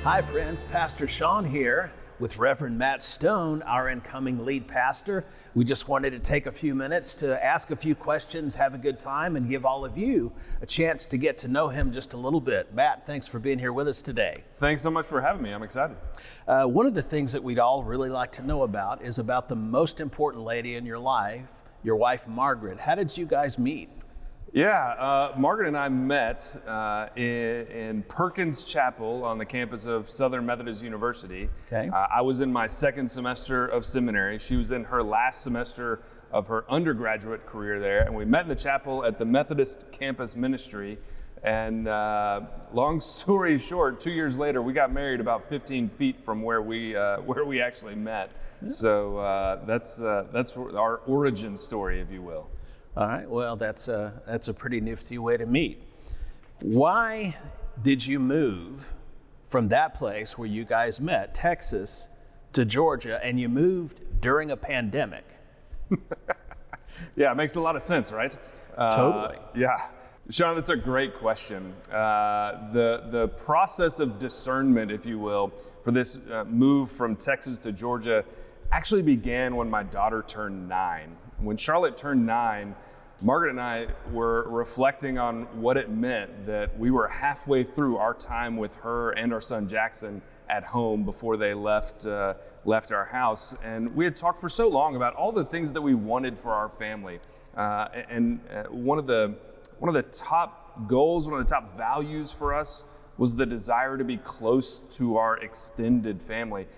Hi friends, Pastor Sean here with Reverend Matt Stone, our incoming lead pastor. We just wanted to take a few minutes to ask a few questions, have a good time, and give all of you a chance to get to know him just a little bit. Matt, thanks for being here with us today. Thanks so much for having me. I'm excited. One of the things that we'd all really like to know about is about the most important lady in your life, your wife, Margaret. How did you guys meet? Yeah, Margaret and I met in Perkins Chapel on the campus of Southern Methodist University. Okay. I was in my second semester of seminary. She was in her last semester of her undergraduate career there, and we met in the chapel at the Methodist campus ministry. And long story short, 2 years later, we got married about 15 feet from where we actually met. Yeah. So that's our origin story, if you will. All right, well, that's a pretty nifty way to meet. Why did you move from that place where you guys met, Texas, to Georgia, and you moved during a pandemic? Yeah, it makes a lot of sense, right? Totally. Yeah. Sean, that's a great question. The process of discernment, if you will, for this move from Texas to Georgia actually began when my daughter turned 9. When Charlotte turned 9, Margaret and I were reflecting on what it meant that we were halfway through our time with her and our son Jackson at home before they left our house. And we had talked for so long about all the things that we wanted for our family. And one of the top goals, one of the top values for us was the desire to be close to our extended family.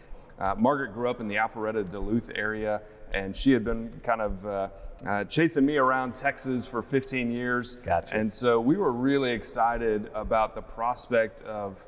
Margaret grew up in the Alpharetta, Duluth area, and she had been kind of chasing me around Texas for 15 years. Gotcha. And so we were really excited about the prospect of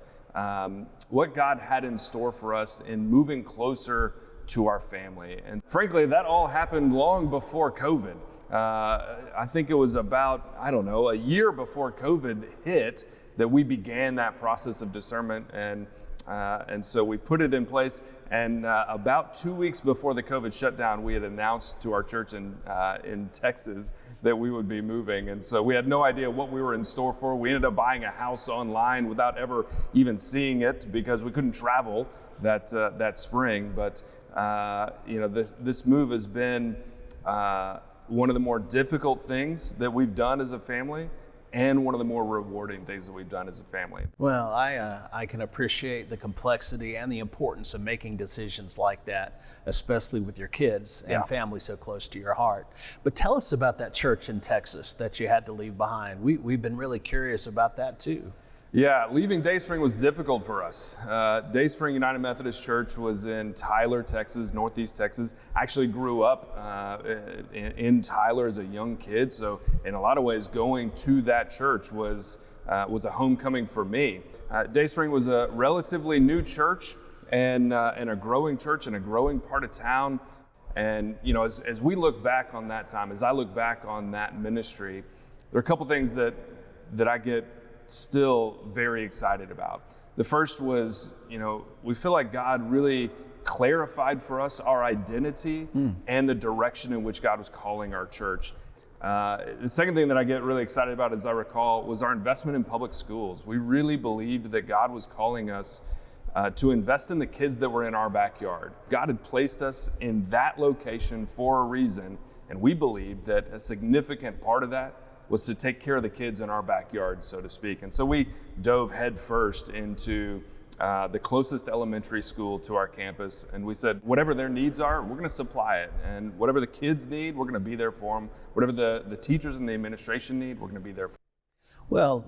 what God had in store for us in moving closer to our family. And frankly, that all happened long before COVID. I think it was about, a year before COVID hit that we began that process of discernment, and so we put it in place. And about 2 weeks before the COVID shutdown, we had announced to our church in Texas that we would be moving. And so we had no idea what we were in store for. We ended up buying a house online without ever even seeing it because we couldn't travel that spring. But this move has been one of the more difficult things that we've done as a family, and one of the more rewarding things that we've done as a family. Well, I can appreciate the complexity and the importance of making decisions like that, especially with your kids and family so close to your heart. But tell us about that church in Texas that you had to leave behind. We've been really curious about that too. Yeah, leaving Dayspring was difficult for us. Dayspring United Methodist Church was in Tyler, Texas, Northeast Texas. I actually grew up in Tyler as a young kid, so in a lot of ways, going to that church was a homecoming for me. Dayspring was a relatively new church and a growing church in a growing part of town. And as we look back on that time, as I look back on that ministry, there are a couple things that I get still very excited about. The first was, we feel like God really clarified for us our identity and the direction in which God was calling our church. The second thing that I get really excited about, as I recall, was our investment in public schools. We really believed that God was calling us to invest in the kids that were in our backyard. God had placed us in that location for a reason, and we believed that a significant part of that was to take care of the kids in our backyard, so to speak. And so we dove headfirst into the closest elementary school to our campus, and we said, whatever their needs are, we're gonna supply it. And whatever the kids need, we're gonna be there for them. Whatever the teachers and the administration need, we're gonna be there for them. Well,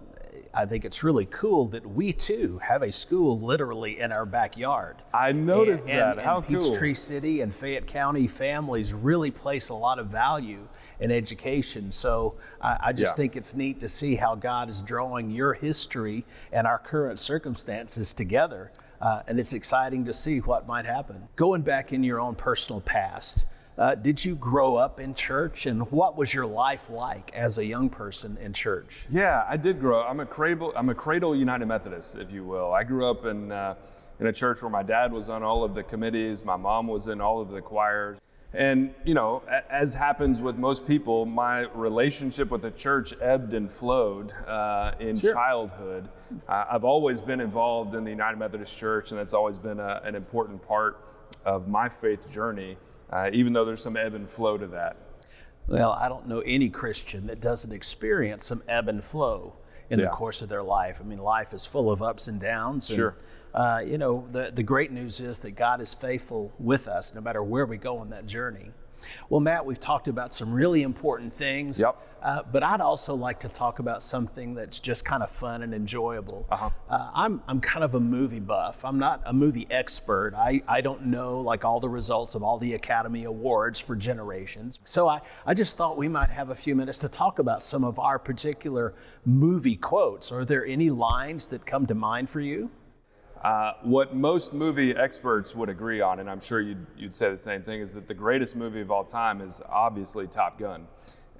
I think it's really cool that we too have a school literally in our backyard. I noticed that. How cool. Peachtree City and Fayette County families really place a lot of value in education. So I just think it's neat to see how God is drawing your history and our current circumstances together. And it's exciting to see what might happen. Going back in your own personal past, did you grow up in church, and what was your life like as a young person in church? Yeah, I did grow up. I'm a cradle United Methodist, if you will. I grew up in a church where my dad was on all of the committees, my mom was in all of the choirs. And, as happens with most people, my relationship with the church ebbed and flowed in childhood. I've always been involved in the United Methodist Church, and that's always been an important part of my faith journey, even though there's some ebb and flow to that. Well, I don't know any Christian that doesn't experience some ebb and flow in the course of their life. I mean, life is full of ups and downs. Sure. And, the great news is that God is faithful with us no matter where we go on that journey. Well, Matt, we've talked about some really important things, but I'd also like to talk about something that's just kind of fun and enjoyable. I'm kind of a movie buff. I'm not a movie expert. I don't know like all the results of all the Academy Awards for generations. So I just thought we might have a few minutes to talk about some of our particular movie quotes. Are there any lines that come to mind for you? What most movie experts would agree on, and I'm sure you'd say the same thing, is that the greatest movie of all time is obviously Top Gun.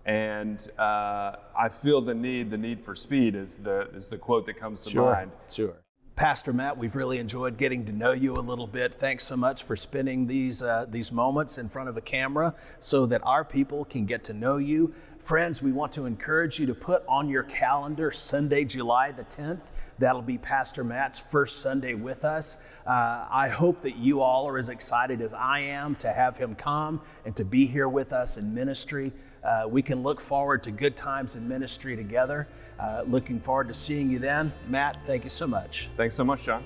And I feel the need for speed is the quote that comes to mind. Sure. Pastor Matt, we've really enjoyed getting to know you a little bit. Thanks so much for spending these moments in front of a camera so that our people can get to know you. Friends, we want to encourage you to put on your calendar Sunday, July the 10th. That'll be Pastor Matt's first Sunday with us. I hope that you all are as excited as I am to have him come and to be here with us in ministry. We can look forward to good times in ministry together. Looking forward to seeing you then. Matt, thank you so much. Thanks so much, Sean.